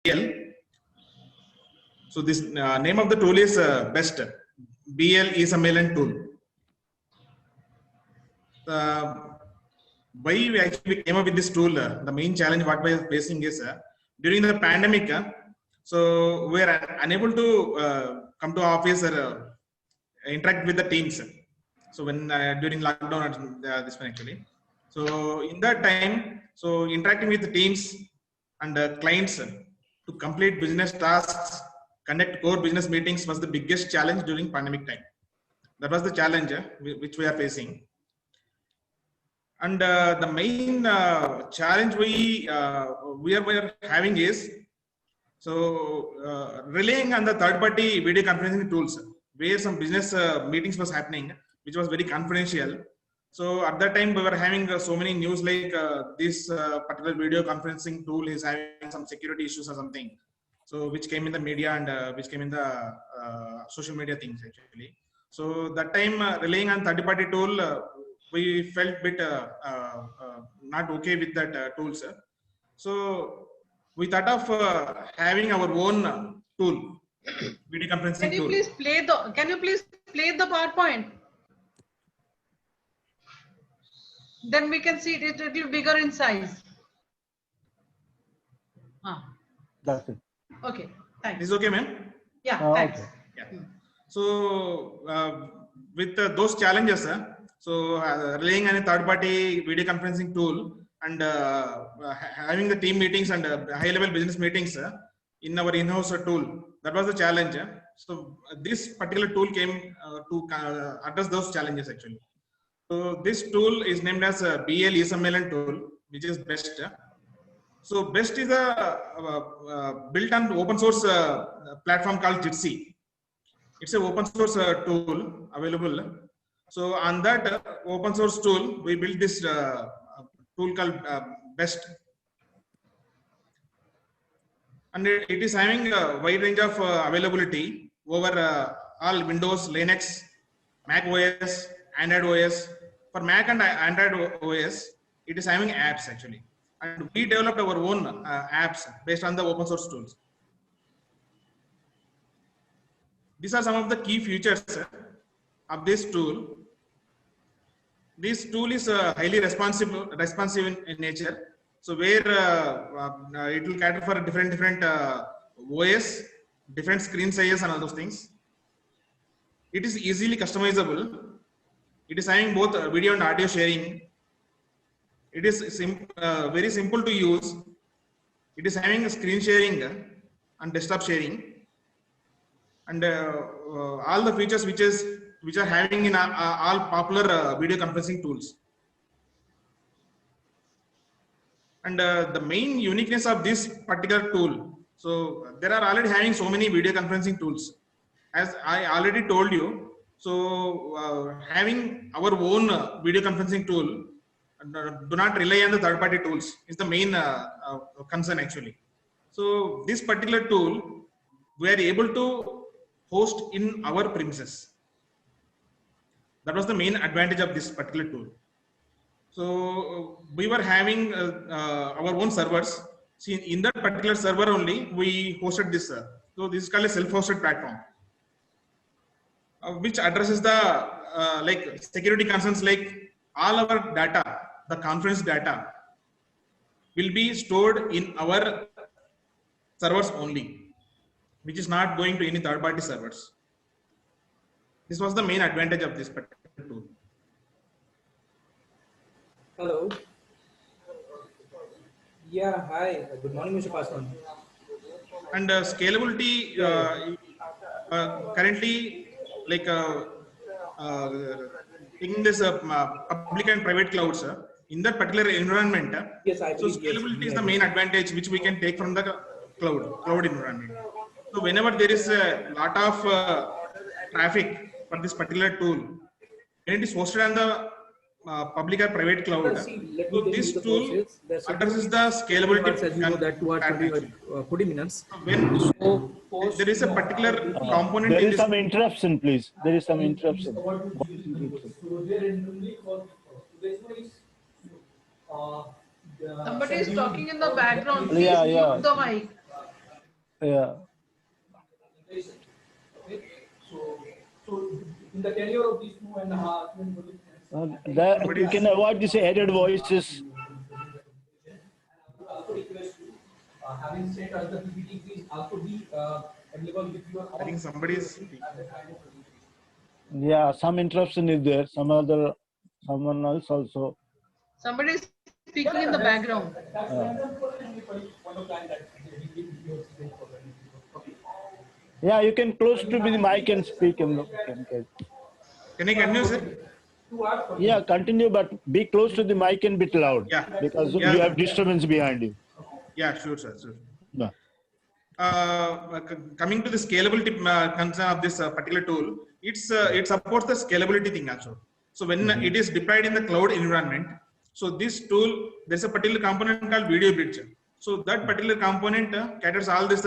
BL. So this name of the tool is BEST, BL e-Sammelan tool. Why we actually came up with this tool, the main challenge what we are facing is during the pandemic, so we are unable to come to office or interact with the teams. So when during lockdown, this one actually. So in that time, so interacting with the teams and clients to complete business tasks, conduct core business meetings was the biggest challenge during pandemic time. That was the challenge which we are facing. And the main challenge we are having is relying on the third-party video conferencing tools, where some business meetings was happening, which was very confidential. So at that time, we were having so many news like this particular video conferencing tool is having some security issues or something. So which came in the media and which came in the social media things actually. So that time, relying on third-party tool, we felt bit not okay with that tools. So we thought of having our own tool, video conferencing tool. Can you please play the PowerPoint? Then we can see it a little bigger in size. That's it. Okay, thanks. Is okay, ma'am? Yeah, thanks. Okay. Yeah. So with those challenges, relying on a third-party video conferencing tool and having the team meetings and high-level business meetings in our in-house tool, that was the challenge. So this particular tool came to address those challenges actually. So this tool is named as BL e-Sammelan tool, which is BEST. So BEST is a built on open source platform called Jitsi. It's an open source tool available. So on that open source tool, we built this tool called BEST. And it is having a wide range of availability over all Windows, Linux, Mac OS, Android OS. For Mac and Android OS, it is having apps actually. And we developed our own apps based on the open source tools. These are some of the key features of this tool. This tool is highly responsive in nature. So where it will cater for different OS, different screen sizes and all those things. It is easily customizable. It is having both video and audio sharing. It is very simple to use. It is having screen sharing and desktop sharing, and all the features which are having in all popular video conferencing tools. And the main uniqueness of this particular tool, so there are already having so many video conferencing tools, as I already told you. So having our own video conferencing tool, do not rely on the third-party tools, is the main concern actually. So this particular tool, we are able to host in our premises. That was the main advantage of this particular tool. So we were having our own servers. See, in that particular server only, we hosted this. So this is called a self-hosted platform, which addresses the like security concerns, like all our data, the conference data will be stored in our servers only, which is not going to any third-party servers. This was the main advantage of this particular tool. Hello. Yeah, hi. Good morning, Mr. Paswan. And scalability currently, like taking this public and private clouds in that particular environment. Yes, I so believe, scalability yes, is the main advantage which we can take from the cloud environment. So whenever there is a lot of traffic for this particular tool, and it is hosted on the public or private cloud, so this tool addresses the scalability. As you know that 40 minutes. When there is a particular component There in is this. some interruption, please. There is some interruption. Somebody is talking in the background. Please Yeah, mute the mic. Yeah. So in the tenure of these 2.5 minutes, That we can avoid this added voices. also request you, having sent us the PPT, please also be available with your I think somebody is speaking. Yeah, some interruption is there. Someone else also. Somebody is speaking in the background. Yeah, you can close to the mic and speak. And Can I continue, sir? yeah, continue, but be close to the mic and bit loud Yeah. because Yeah, you have sir. disturbance behind you. Yeah, sure, sir. Sure. Yeah. Coming to the scalability concern of this particular tool, it supports the scalability thing also. So when it is deployed in the cloud environment, so this tool, there's a particular component called video bridge. So that particular component caters all this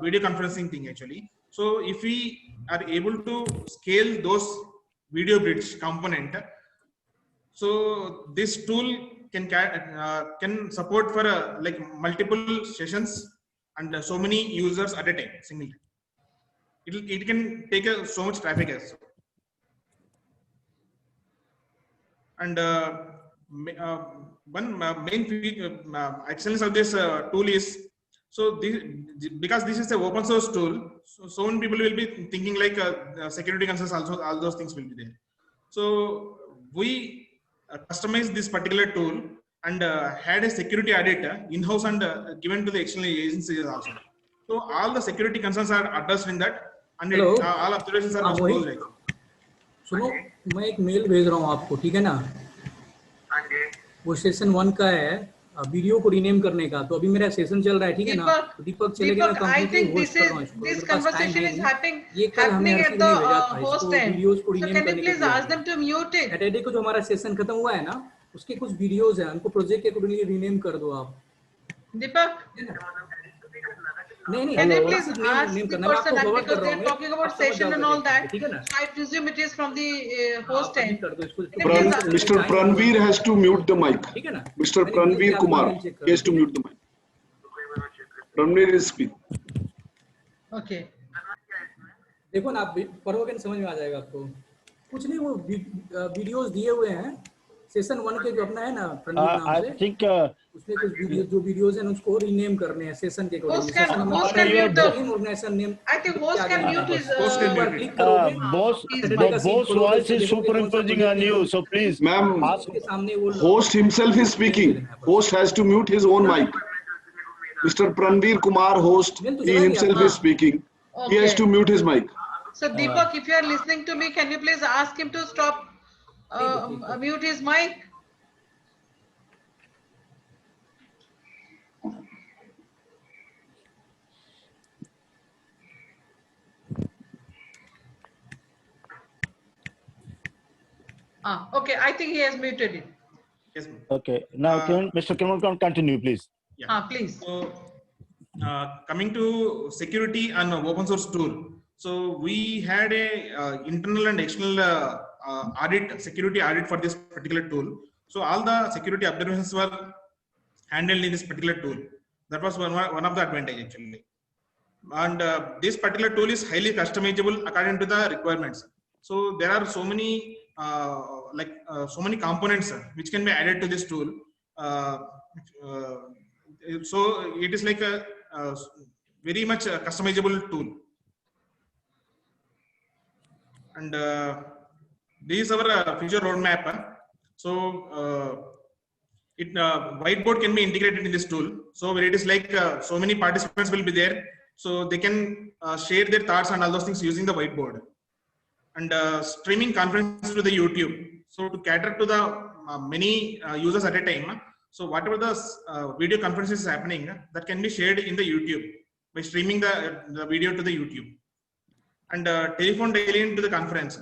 video conferencing thing actually. So if we are able to scale those video bridge component, so this tool can support for like multiple sessions and so many users at a time, single time. It can take so much traffic as. And one main excellence of this tool is, so because this is an open source tool, so many people will be thinking like security concerns also, all those things will be there. So we customized this particular tool and had a security audit in-house and given to the external agencies also. So all the security concerns are addressed in that, and Hello. all observations are Mohi. closed. सुनो, मैं एक mail भेज रहा हूँ आपको, ठीक है ना? वो सेशन 1 का है, वीडियो को रीनेम करने का. तो अभी मेरा सेशन चल रहा है, ठीक है ना? तो दीपक चलेगा, मैं I think this conversation is happening at the host end. So can you please ask them to mute it? Saturday को जो हमारा सेशन खत्म हुआ है ना, उसके कुछ वीडियोस हैं, उनको प्रोजेक्ट के अकॉर्डिंगली रीनेम कर दो आप. Deepak, नहीं, can you please ask the person that because they are talking about session and all that, I presume it is from the host end. Mr. Pranveer has to mute the mic. Mr. Pranveer Kumar has to mute the mic. Pranveer is speak. Okay. देखो ना, आप पढ़ोगे समझ में आ जाएगा आपको. कुछ नहीं, वो वीडियोस दिए हुए हैं सेशन 1 के जो अपना है ना प्रणवीर नाम से. I think उसमें कुछ वीडियोस हैं, उसको रीनेम करने हैं सेशन के Host according. can mute the organisation name. I think host can mute his boss voice is superimposing on you, so please. Ma'am, के सामने वो host himself is speaking. Host has to mute his own mic. Mr. Pranveer Kumar, host, he himself is speaking. He has to mute his mic. So Deepak, if you are listening to me, can you please ask him to stop mute his mic? Okay, I think he has muted it. Yes, ma'am. Okay. Now, Mr. Kiran, continue, please. Yeah. Please. So, coming to security and open source tool. So we had a internal and external security audit for this particular tool. So all the security observations were handled in this particular tool. That was one of the advantage actually. And this particular tool is highly customizable according to the requirements. So there are so many so many components which can be added to this tool. So it is like a very much customizable tool. And this is our future roadmap. So whiteboard can be integrated in this tool. So where it is like so many participants will be there, so they can share their thoughts and all those things using the whiteboard. And streaming conference to the YouTube. So to cater to the many users at a time. So whatever the video conference is happening, that can be shared in the YouTube by streaming the video to the YouTube. And telephone daily into the conference.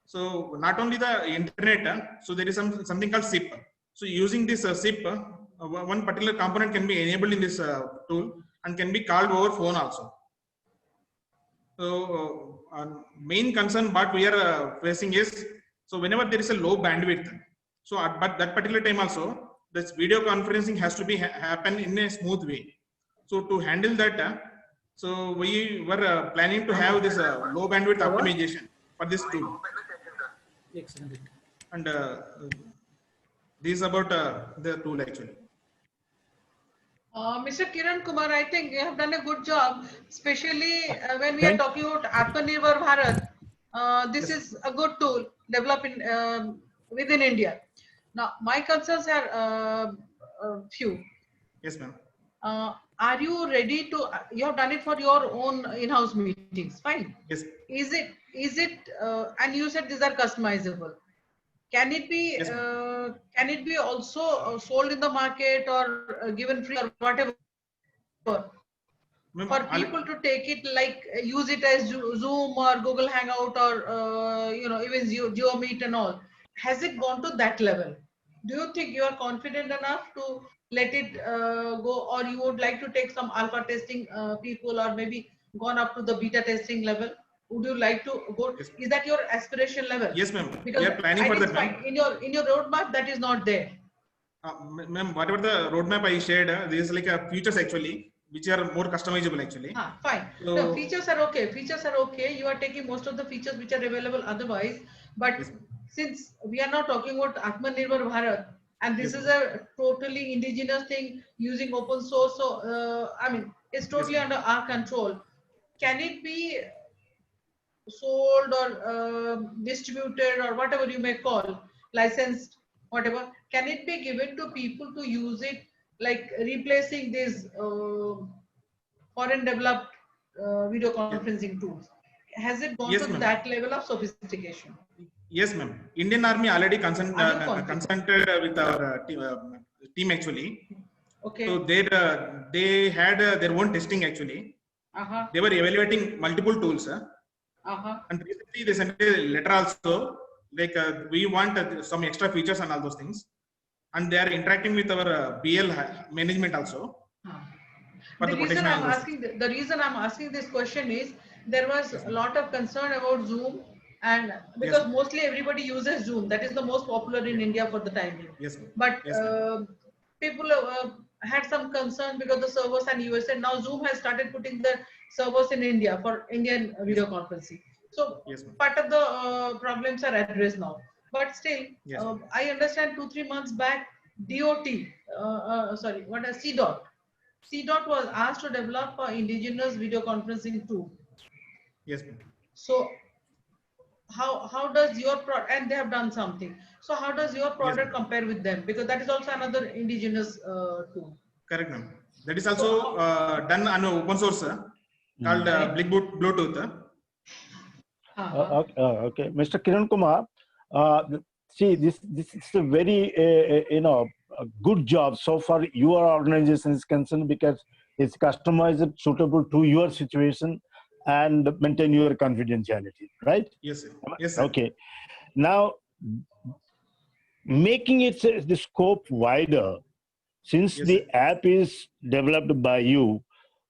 So not only the internet, so there is something called SIP. So using this SIP, one particular component can be enabled in this tool and can be called over phone also. So main concern what we are facing is, so whenever there is a low bandwidth, so but that particular time also, this video conferencing has to be happen in a smooth way. So to handle that, So we were planning to have this low bandwidth optimization for this tool. Excellent. And this is about the tool actually. Mr. Kiran Kumar, I think you have done a good job, especially when we are talking about Atmanirbhar Bharat. This is a good tool developed in, within India. Now, my concerns are few. Yes, ma'am. Are you ready to? You have done it for your own in-house meetings, fine. Yes. Is it? And you said these are customizable. Can it be? Yes, Can it be also sold in the market or given free or whatever? For people to take it, like use it as Zoom or Google Hangout or even Geo Meet and all. Has it gone to that level? Do you think you are confident enough to let it go, or you would like to take some alpha testing people, or maybe gone up to the beta testing level? Would you like to go? Yes. Is that your aspiration level? Yes, ma'am. Because We are planning for that. fine. In your roadmap, that is not there. Ma'am, whatever the roadmap I shared, this is like a features actually, which are more customizable actually. Fine. So, no, features are okay. Features are okay. You are taking most of the features which are available otherwise. But yes, since we are not talking about Atmanirbhar Bharat, and this is a totally indigenous thing using open source, so I mean, it's totally under our control. Can it be sold or distributed or whatever you may call, licensed, whatever? Can it be given to people to use it, like replacing these foreign developed video conferencing tools? Has it gone to that level of sophistication? Yes, ma'am. Indian Army already consulted with our team actually. Okay. So they had their own testing actually. They were evaluating multiple tools. And recently they sent a letter also, like we want some extra features and all those things. And they are interacting with our BL management also. The reason I'm asking this question is there was a lot of concern about Zoom, and because mostly everybody uses Zoom, that is the most popular in India for the time being. Yes, but people had some concern because the servers and USA, now Zoom has started putting the servers in India for Indian video conferencing. So part of the problems are addressed now. But still, I understand 2-3 months back, CDOT was asked to develop an indigenous video conferencing tool. Yes, ma'am. So how does your product, and they have done something, so how does your product compare with them? Because that is also another indigenous tool. Correct, ma'am. That is also done on open source called Bluetooth. Okay, Mr. Kiran Kumar, see, this is a very a good job so far your organization is concerned, because it's customized, suitable to your situation and maintain your confidentiality, right? Yes, sir. Yes, sir. Okay. Now, making it the scope wider, since the app is developed by you,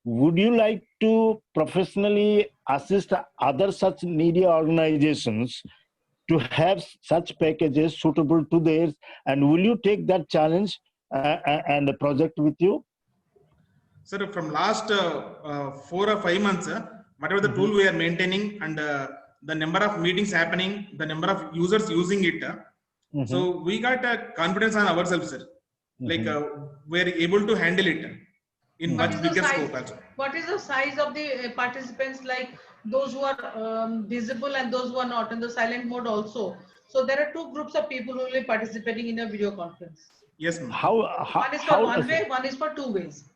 would you like to professionally assist other such media organizations to have such packages suitable to theirs? And will you take that challenge and the project with you? Sir, from last 4 or 5 months, whatever the tool we are maintaining and the number of meetings happening, the number of users using it, so we got confidence on ourselves, sir. Like we are able to handle it in much bigger scope also. What is the size of the participants, like those who are visible and those who are not in the silent mode also? So there are two groups of people who will be participating in a video conference. Yes, ma'am. One is for one way, one is for two ways.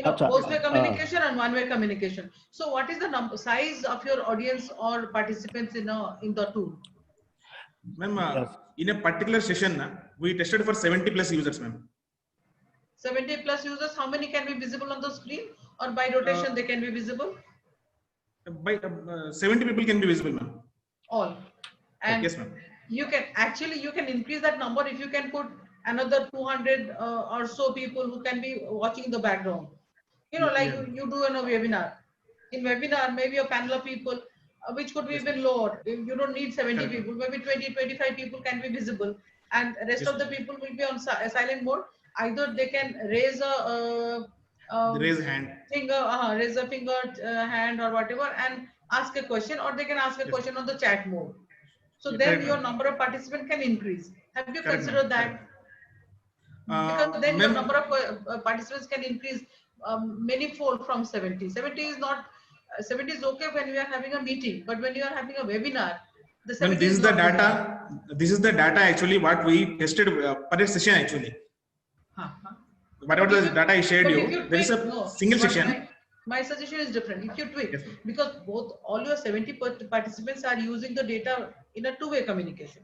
Both way communication and one way communication. So what is the size of your audience or participants in the tool? Ma'am, in a particular session, we tested for 70 plus users, ma'am. 70 plus users, how many can be visible on the screen, or by rotation they can be visible? By 70 people can be visible, ma'am. All. And yes, ma'am. You can increase that number if you can put another 200 or so people who can be watching in the background. You do in a webinar. In webinar, maybe a panel of people, which could be even lower. You don't need 70 people, maybe 20-25 people can be visible, and rest of the people will be on silent mode. Either they can raise a raise hand. Raise a finger, hand or whatever, and ask a question, or they can ask a Yes. question on the chat mode. So Yeah, then correct, your ma'am. number of participants can increase. Have you Correct, considered ma'am. that? Correct. Because then your Ma'am, number of participants can increase many fold from 70. 70 is not, 70 is okay when we are having a meeting, but when you are having a webinar, the 70 ma'am, this is is the not good enough. data. This is the data actually what we tested per session actually. Huh, huh. Whatever But if the data I shared but if you, you there is tweak, a no, single what section. my suggestion is different. If you tweak, Yes, ma'am. because both all your 70 participants are using the data in a two-way communication,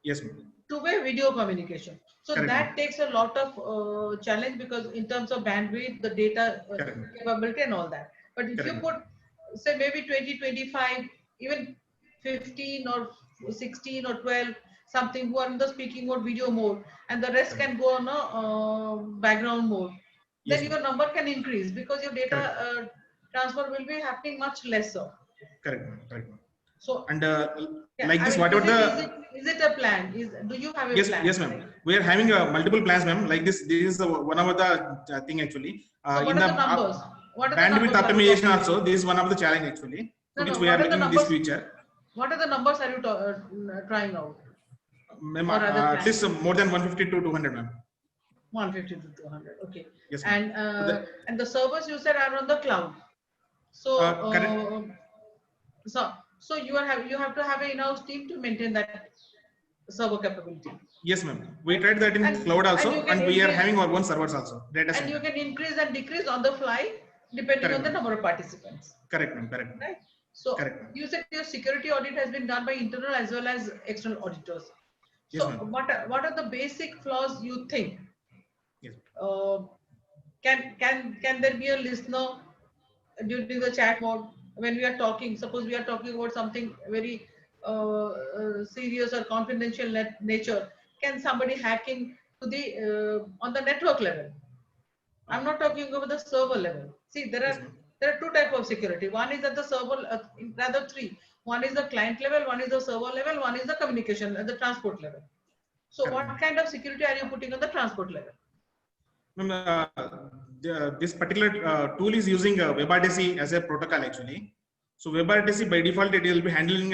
Yes, ma'am. two-way video communication. So Correct, that ma'am. takes a lot of challenge, because in terms of bandwidth, the data Correct, ma'am. capability and all that. But if you Correct, put, say, maybe 20, 25, even 15 or 16 or 12, something who are in the speaking mode, video mode, and the rest can go on a background mode, Yes, then ma'am. your number can increase, because your data Correct. transfer will be happening much lesser. Correct, ma'am. Correct, ma'am. So, And yeah, like I this, mean, whatever is it a plan? Do you have a yes, plan? yes, ma'am. Like, We are having multiple plans, ma'am. Like this is one of the thing actually. so what In are the the numbers? What are the bandwidth numbers are you optimization talking also, about? this is one of the challenge actually, so No, which no. we are What are the looking in this numbers? future. What are the numbers are you trying out, Ma'am, or other at least plans? more than 150 to 200, ma'am. 150 to 200. Okay. Yes, ma'am. So And the servers you said are on the cloud. So correct. so you have to have an in-house team to maintain that server capability. Yes, ma'am. We tried that in cloud And you also, can and we are increase, having our own servers also, data and you center. can increase and decrease on the fly depending Correct, on the ma'am. number of participants. Correct, ma'am. Correct, ma'am. Right. So Correct, ma'am. you said your security audit has been done by internal as well as external auditors. Yes, So ma'am. what are the basic flaws you think? Yes. Uh, can there be a listener during the chat mode when we are talking? Suppose we are talking about something very serious or confidential nature. Can somebody hacking to the on the network level? I'm not talking about the server level. See, Yes, ma'am. there are two types of security. One is at the server, rather three. One is the client level, one is the server level, one is the communication at the transport level. So Correct, what ma'am. kind of security are you putting on the transport level? Ma'am, this particular tool is using WebRTC as a protocol actually. So WebRTC by default it will be handling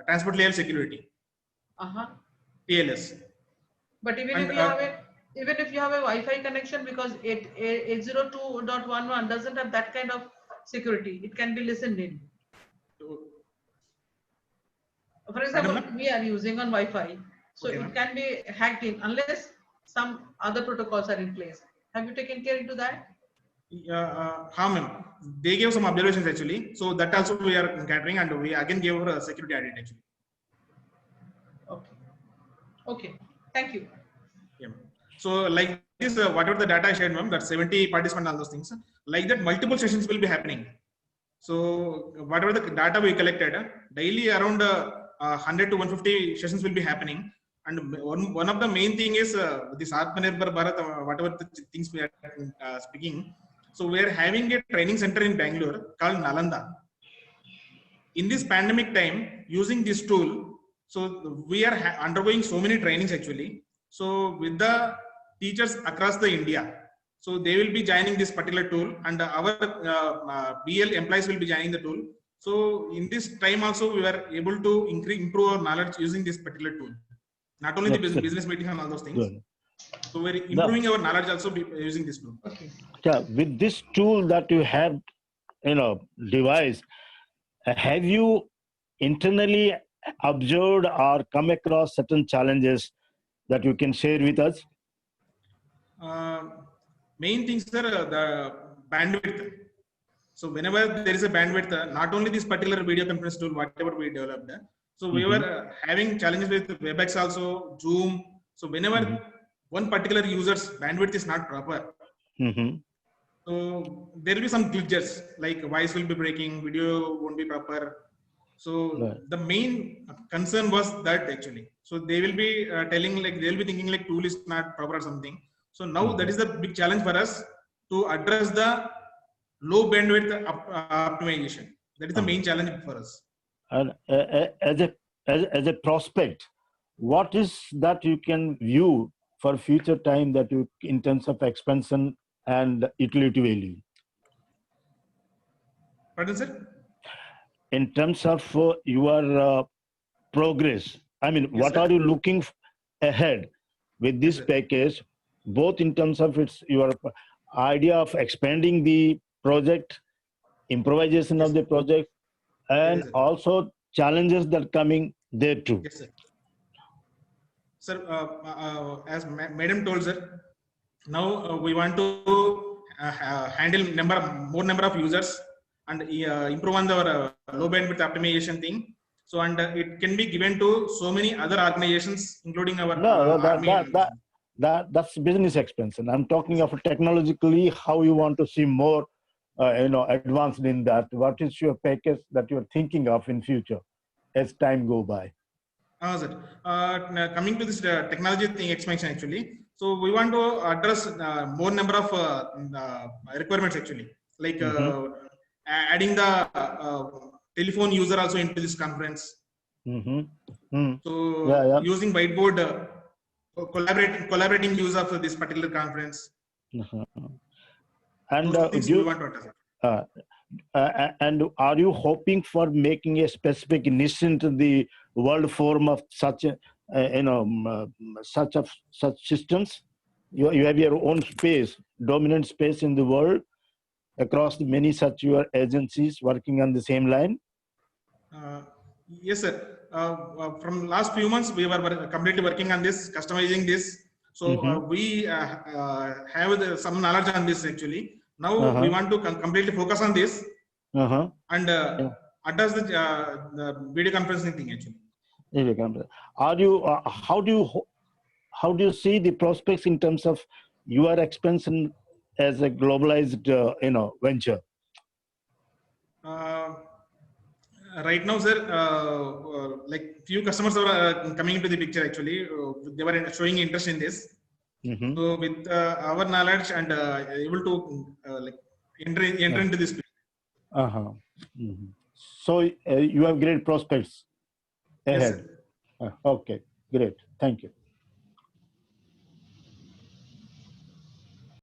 transport layer security, TLS. But even And if you have a Wi-Fi connection, because 802.11 doesn't have that kind of security, it can be listened in. For example, Madam, we are using on Wi-Fi, so okay, it can be hacked in unless some other protocols are in place. Have you taken care into that? ma'am. They gave some observations actually. So that also we are gathering, and we again gave a security audit actually. Okay. Okay. Thank you. Yeah. So like this, whatever the data I shared, ma'am, that 70 participants, all those things, like that, multiple sessions will be happening. So whatever the data we collected, daily around 100 to 150 sessions will be happening. And one of the main thing is this Atmanirbhar Bharat, whatever the things we are speaking. So we are having a training center in Bangalore called Nalanda. In this pandemic time, using this tool, so we are undergoing so many trainings actually. So with the teachers across the India, so they will be joining this particular tool, and our BL employees will be joining the tool. So in this time also, we were able to improve our knowledge using this particular tool. Not only the business meeting and all those things. Good. So we're improving our knowledge also using this tool. Okay. Yeah, with this tool that you have, device, have you internally observed or come across certain challenges that you can share with us? Main things are the bandwidth. So whenever there is a bandwidth, not only this particular video conference tool, whatever we developed, so we were having challenges with WebEx also, Zoom. So whenever one particular user's bandwidth is not proper, so there will be some glitches, like voice will be breaking, video won't be proper. So the main concern was that actually. So they will be telling, like they'll be thinking like tool is not proper or something. So now that is the big challenge for us to address the low bandwidth optimization. That is the main challenge for us. And as a prospect, what is that you can view for future time that you in terms of expansion and utility value? Pardon, sir? In terms of your progress, I mean, Yes, what sir. are you looking ahead with this Yes, sir. package, both in terms of your idea of expanding the project, improvisation Yes, of the project, and yes, sir. also challenges that are coming there too? Yes, sir. Sir, as Madam told, sir, now we want to handle more number of users and improve on our low bandwidth optimization thing. So, and it can be given to so many other organizations, including our No, army. that's business expense, and I'm talking of technologically how you want to see more, advanced in that. What is your package that you're thinking of in future as time go by? Sir. Coming to this technology thing expansion actually, so we want to address more number of requirements actually, like adding the telephone user also into this conference. So Yeah. using whiteboard, collaborating use of this particular conference. And Those things we want to address. and are you hoping for making a specific niche into the world form of such such systems? You have your own space, dominant space in the world across the many such your agencies working on the same line? Yes, sir. From last few months, we were completely working on this, customizing this. So we have some knowledge on this actually. Now we want to completely focus on this and address the video conferencing thing actually. Are you? How do you see the prospects in terms of your expansion as a globalized venture? Right now, sir, like few customers are coming into the picture actually. They were showing interest in this. So with our knowledge and able to like enter into this. So you have great prospects ahead. Yes, sir. Okay, great. Thank you.